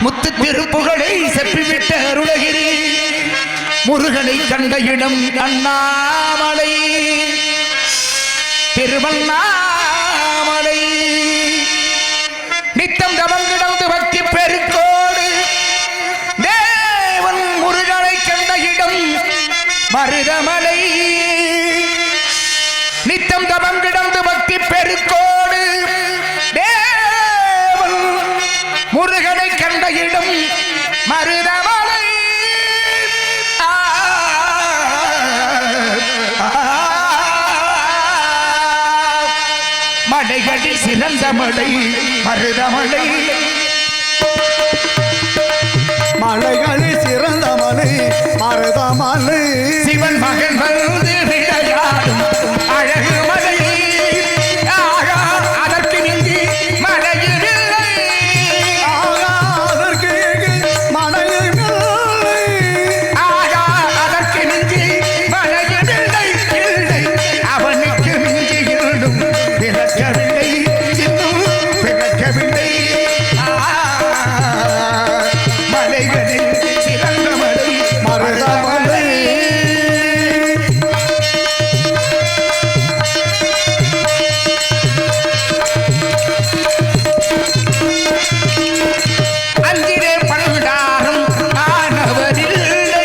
முத்து திருப்புகளை செப்பிவிட்ட அருளகிரி முருகனை கண்ட இடம் அண்ணாமலை திருவண்ணாமலை நித்தம் தவம் கிடந்து பக்தி பெருக்கோடு தேவன் முருகனை கண்ட இடம் மருதமலை நித்தம் தவம் கிடந்து பக்தி பெருக்கோடு தேவன் முருகனை கண்ட இடம் மருதமலை மலைகளில் சிறந்த மலை மருதமலை மலைகளில் சிறந்த மலை மருதமலை சிவன் மகன் வந்து விளையாடும் அழகு மலை அதற்கு மிஞ்சி மலையில்லை அதற்கு மலையில்லை அதற்கு மிஞ்சி மலையில்லை இல்லை அவனுக்கு மிஞ்சி இருந்தும் பிறக்கவில்லை இன்னும் பிறக்கவில்லை மலைகளில் சிறந்த மலை மருதமலை அஞ்சிலே பழுவிடாரும் ஆனவரில்லை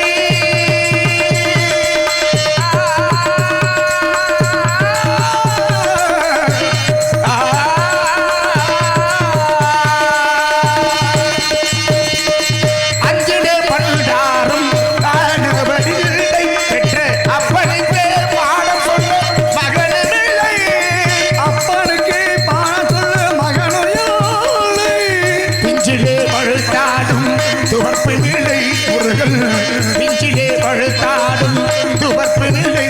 அஞ்சிலே பழுவிடாரும் ஆனவரில்லை பெற்ற அப்பனுக்கு பாடம் சொல்ல மகனில்லை அப்பனுக்கு பாடம் சொல்ல மகனும் பிஞ்சிலே பழுத்தாடும் துவர்ப்பு நிலை முருகன் பிஞ்சிலே பழுத்தாடும் துவர்ப்பு நிலை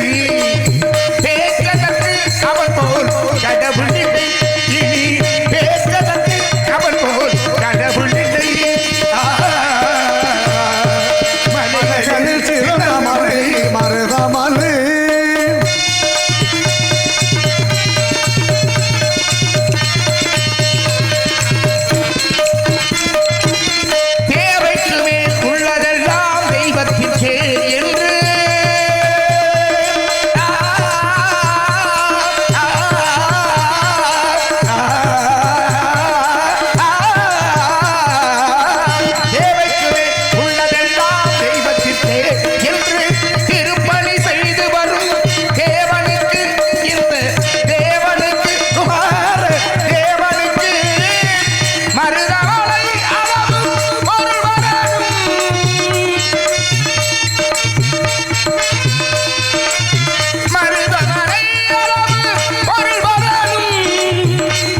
பேச்சதற்கு அவன் போல் கடவுள் இல்லை இனி பேச்சதற்கு அவன் போல் கடவுள் இல்லை மலைகளில் சிறந்த மலை மருதமலை தேவைக்கு மேல் உள்ளதெல்லாம் தெய்வத்திற்கே என்று தேவைக்கு மேல் உள்ளதெல்லாம் தெய்வத்திற்கே என்று திருப்பணி செய்து வரும் தேவனுக்கு இந்த தேவனுக்கு குமார தேவனுக்கு மருதமலை அளவு பொருள் வரணும் மருதமலை அளவு பொருள் வரணும்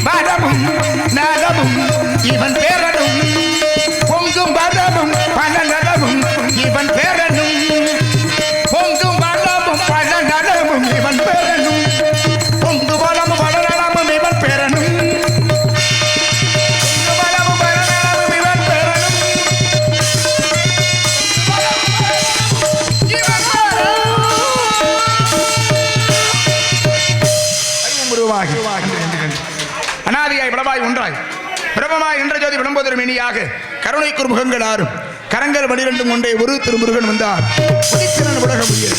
பதமும் நலமும் இவன் பேரனும் பொங்கும் பதமும் பல நலமும் இவன் பேரனும் பொங்கும் பலமும் பல நலமும் இவன் பேரனும் பொங்கு பலமும் பல நலமும் இவன் பேரனும் பொங்கு பலமும் பல நலமும் இவன் பேரனும் இவன் பேரனும் உருவாகி அனாதியாய் பலவாய் ஒன்றாய் பிரபமாய் என்ற ஜோதி விளம்போதரும் இனியாக கருணைக்குறு முகங்கள் ஆறும் கரங்கள் 12 கொண்டே ஒரு திருமுருகன் வந்தார் புனித்திரன் உலக முடியாது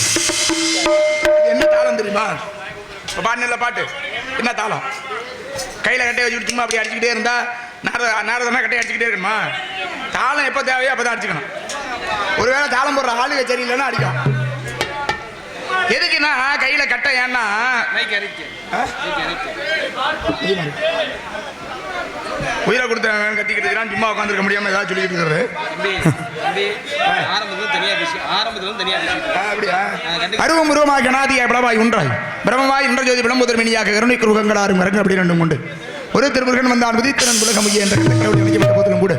என்ன தாளம் தெரியுமா இப்ப பாடின பாட்டு என்ன தாளம் கையில கட்டையை வச்சுட்டு சும்மா அப்படி அடிச்சுக்கிட்டே இருந்தா நாரதனா கட்டையை அடிச்சுக்கிட்டே இருக்கணுமா தாளம் எப்போ தேவையோ அப்பதான் அடிச்சுக்கணும் ஒருவேளை தாளம் போடுற ஆளுக சரியில்லைன்னா அடிக்கும் எதுக்குன்னா கையில கட்டை ஏன்னா உயிரை கொடுத்தவன் கத்திக்கிட்டு இருக்கிறான் சும்மா உட்காந்துருக்க முடியாம ஏதாவது சொல்லிக்கிட்டு இருக்கிறது அப்படியா அருவம் உருவமாக கணாதியாய் பலவாய் ஒன்றாய் பிரமமாய் என்ற ஜோதி விளம்புதர் மினியாக கருணைக்கு ருகங்களாரும் இறங்க அப்படி ரெண்டும் உண்டு ஒரு திருமுருகன் வந்தான் புதித்திறன் உலகமுகிய என்ற நினைக்கப்பட்ட போதிலும் கூட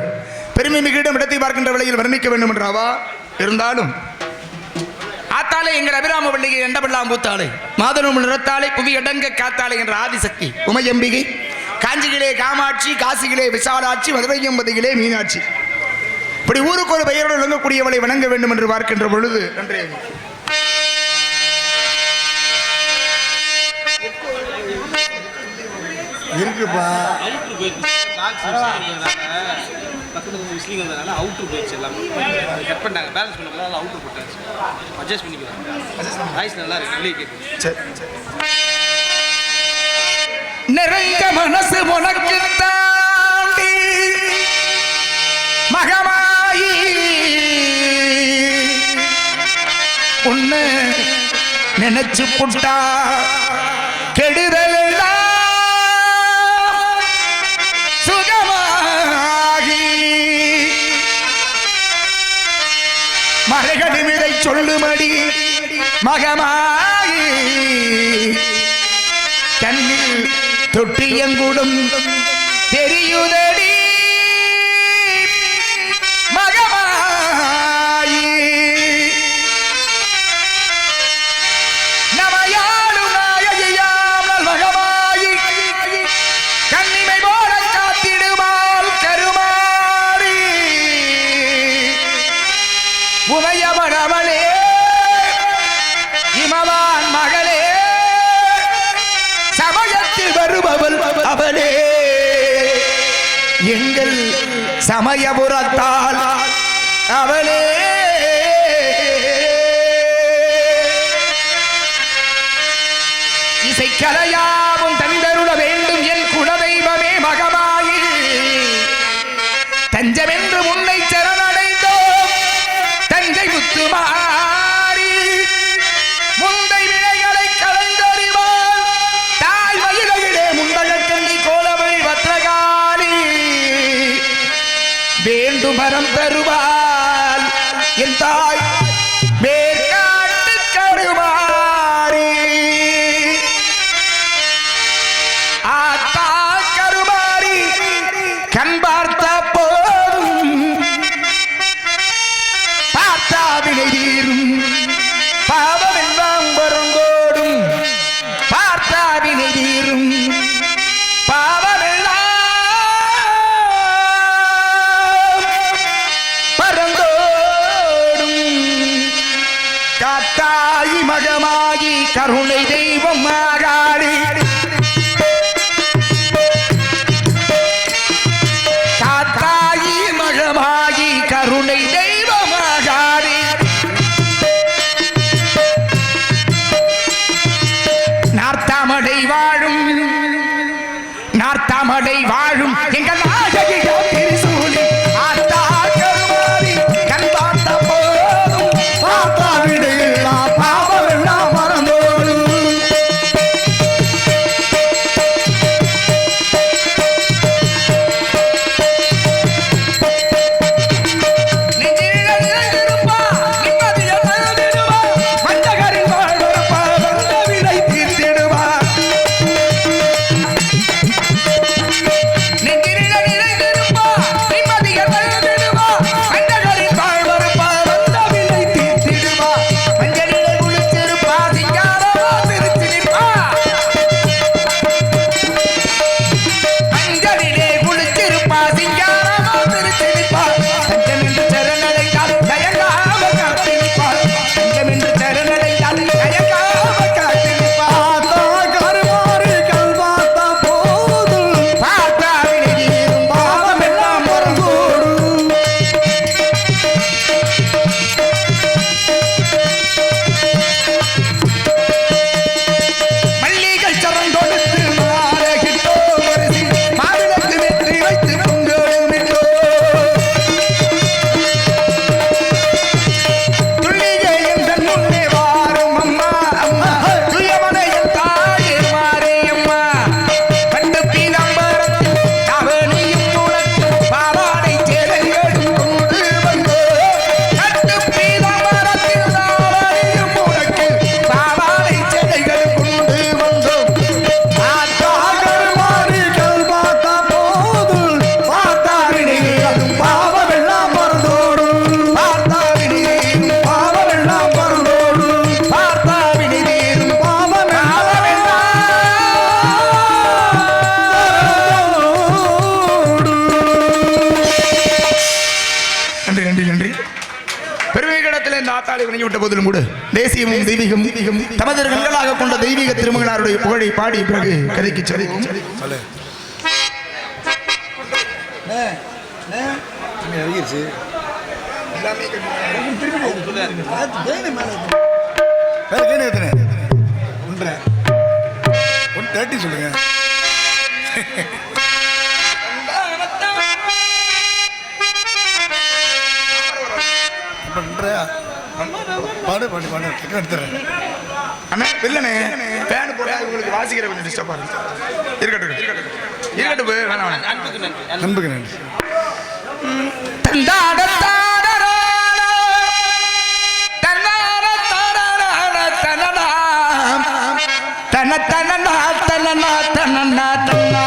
பெருமை மிகிடம் இடத்தை பார்க்கின்ற விலையில் வர்ணிக்க வேண்டும் என்றாவா இருந்தாலும் ஆத்தாலே எங்கள் அபிராம பள்ளிகை எண்டபெல்லாம் பூத்தாளை மாதனும் நிறத்தாளை புவி அடங்க காத்தாளை என்ற ஆதிசக்தி உமையம்பிகை காஞ்சிகளே காமாட்சி காசிகளே விசாலாட்சி மதுரையம்பதிகளே மீனாட்சி இப்படி ஊருக்கு ஒரு பெயரோடு விளங்கக்கூடியவளை வணங்க வேண்டும் என்று பார்க்கின்ற பொழுது நன்றே இருக்குப்பா பக்கத்தில் வந்து விஸ்லிங் வந்ததுனால அவுட்ரு போயிடுச்சு எல்லாமே கட் பண்ணிட்டாங்க பேலன்ஸ் பண்ணல அதனால அவுட்ரு போட்டாச்சு அட்ஜஸ்ட் பண்ணிக்குவாங்க வாய்ஸ் நல்லா இருக்கு வெளியே கேட்குது சரி நிறைந்த மனசு உனக்கு தாண்டி மகமாயி உன்னை நினைச்சு புட்டா கெடுதல் சுகமாகி மறைகளிமிதை சொல்லுமடி மகமாயி கண்ணில் தொட்டியங்குடும் தெரியுதடி மகமாயி நமையாடும் நாயகியாமல் மகமாயி கண்ணிமை போல காத்திடுமால் கருமாறி உமையவனவளே இமவான் மகளே சமயத்தில் வருபவள் அவளே எங்கள் சமயபுரத்தால் அவளே இசைக்கலையாவும் தந்தருள வேண்டும் என் குலதெய்வமே மகமாயி தஞ்சமென்று முன்னை சரணடைந்தோம் தஞ்சை முத்துமாரி முந்தை வினைகளை கலந்தறிவாள் தாய் மயிலே முந்தகக்கண்டி கோலமை வத்ரகாளி வேண்டும் வரம் தருவாள் என் தாய் வேர்காட்டு கருமாரி ஆத்தா கருமாரி கண் பார்த்த போதும் பார்த்தா வினை தீரும் பாவமெல்லாம் வருங்கோடும் பார்த்தா வினை தீரும் பாவமெல்லாம் பரந்தோடும் காத்தாயி மகமாகி கருணை தெய்வம் ஆகாடி காத்தாயி மகமாகி கருணை தெய்வம் ஆகாடி நார்த்தாமடை வாழும் நார்த்தாமடை வாழும் எங்கள் நாயகியம் திரிசூலி ஆத்தா கருமாரி கண் பார்த்த போதும் பார்த்தா விடையில்லா பாவமெல்லாம் மறந்தோடு நெஞ்சில் நிறைந்திருப்பா, நிம்மதியில் தழுவிடுவா, வஞ்சகரின் வாழ்வறுப்பா, வந்த வினை தீர்த்திடுவா. நெஞ்சில் நிறைந்திருப்பா, நிம்மதியில் தழுவிடுவா, வஞ்சகரின் வாழ்வறுப்பா, வந்த வினை தீர்த்திடுவா. மஞ்சளிலே குளிச்சிருப்பா, சிங்காரமா சிரிச்சு நிற்பா. மஞ்சளிலே குளிச்சிருப்பா, சிங்காரமா சிரிச்சு நிற்பா. தஞ்சமென்று சரணடைந்தால் தயங்காம காத்து நிற்பாள். தஞ்சமென்று சரணடைந்தால் தயங்காம காத்து நிற்பாள். பார்த்தா கருமாறி கண் பார்த்தா போதும் பார்த்தா வினை தீரும் பாவமெல்லாம் மறந்தோடும். மல்லிகை சரம் கொடுத்து மாலையிட்டோ பரிசி மாவிளக்கு வெற்றி வைத்து பொங்கலுமிட்டோ. துள்ளிகை எந்தன் முன்னே வாரும் அம்மா அம்மா துயமனை என் தாயே மாரியம்மா. பட்டு பீதாம்பரத்தில் அவனியும் உனக்கு பாவாடை சேலைகளும் கொண்டு வந்தோ. பட்டு பீதாம்பரத்தில் அவனியும் உனக்கு பாவாடை சேலைகளும் கொண்டு வந்தோம். ஆத்தா கருமாறி கண் பார்த்தா போதும் பார்த்தா விடையில்லும் பாவமெல்லாம் மறந்தோடும் பார்த்தா விடியேறும் பாவமெல்லாம் மறந்தோடும் பார்த்தா விடியேறும் நன்றி நன்றி நன்றி. பெருமைகளிடத்தில் இந்த ஆத்தாளை விட்ட போதிலும் கூட தேசியமும் தெய்வீகம் தமது கண்களாக கொண்ட தெய்வீக திருமகனாருடைய புகழை பாடி பிறகு கதைக்கு செல்வோம். இறங்கிருச்சு எல்லாமே அவுட்ல இருக்கு வேற கேணு எத்தனை 130 சொல்லுங்க பாடு பாடு பாடு டக்கு எடுத்துறேன் அண்ணா இல்லைண்ணே ஃபேன் போட்டா உங்களுக்கு வாசிக்கிற கொஞ்சம் டிஸ்டர்பாக இருக்கு இருக்கட்டும் இருக்கட்டும் போய் வேணாம் வேணாம் அன்புக்கு நன்றி நம்புக்கு நன்றி தன தன தன தன தன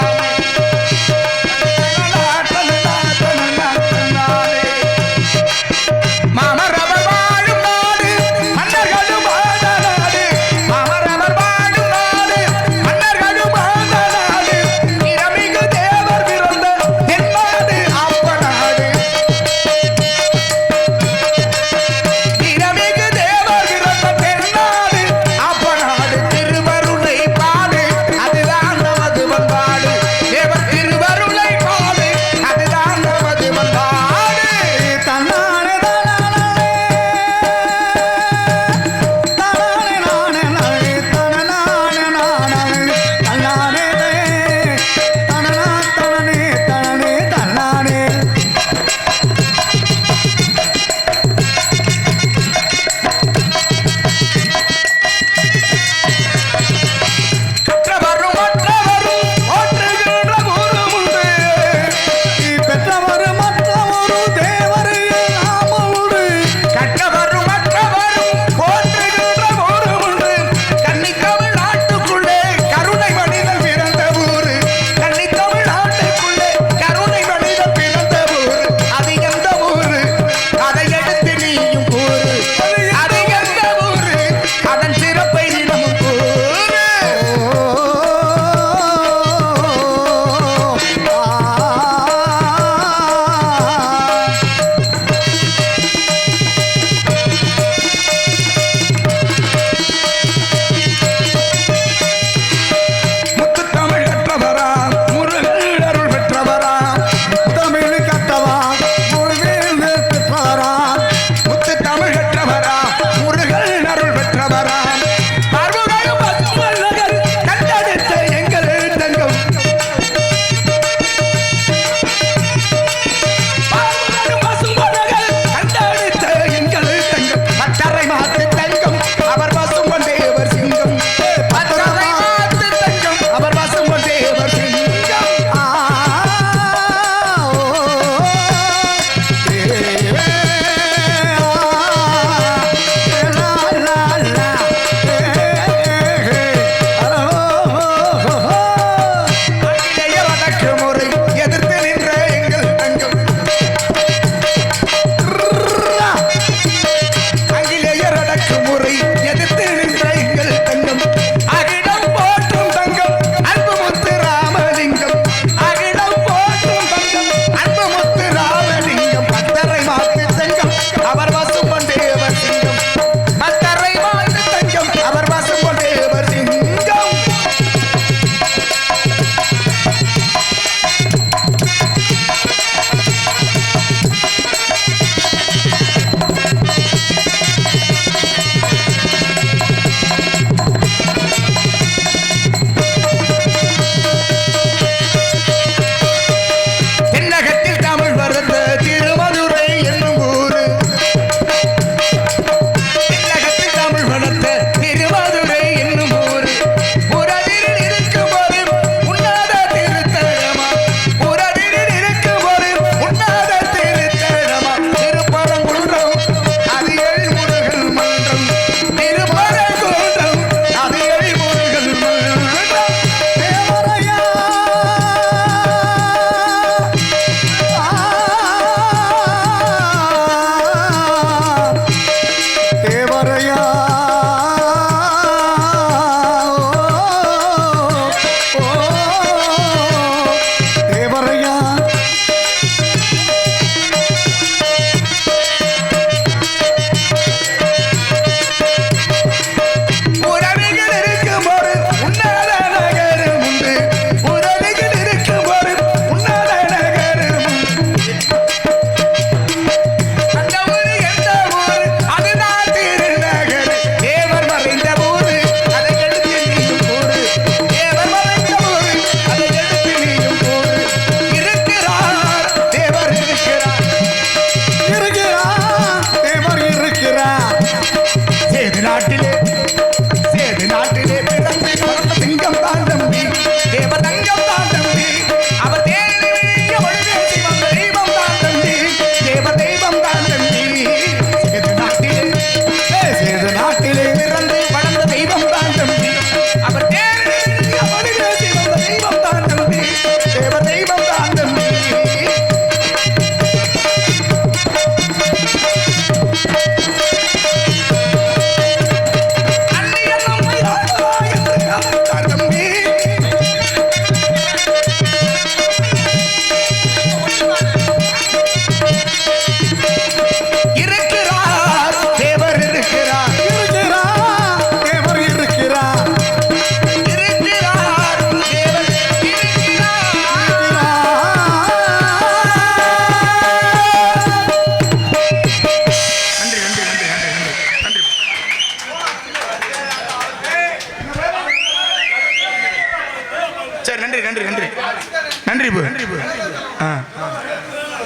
நன்றி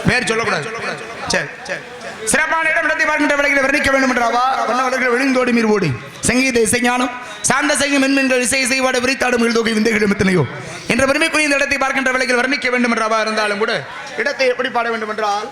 பேர் சொல்லக்கூடாது சரி சரி சிறப்பான இடம் இடத்தை பார்க்கின்ற விலைகளை வர்ணிக்க வேண்டும் என்றாவா வண்ணவர்கள் விழுந்தோடி மீர் ஓடி சங்கீத இசைஞானம் சார்ந்த செய்யும் மென்மென்கள் இசை செய்வாடு விரித்தாடும் தொகை விந்தைகளும் எத்தனையோ என்ற பெருமைக்குரிய இந்த இடத்தை பார்க்கின்ற விலைகள் வர்ணிக்க வேண்டும் என்றாவா இருந்தாலும் கூட இடத்தை எப்படி பாட வேண்டும் என்றால்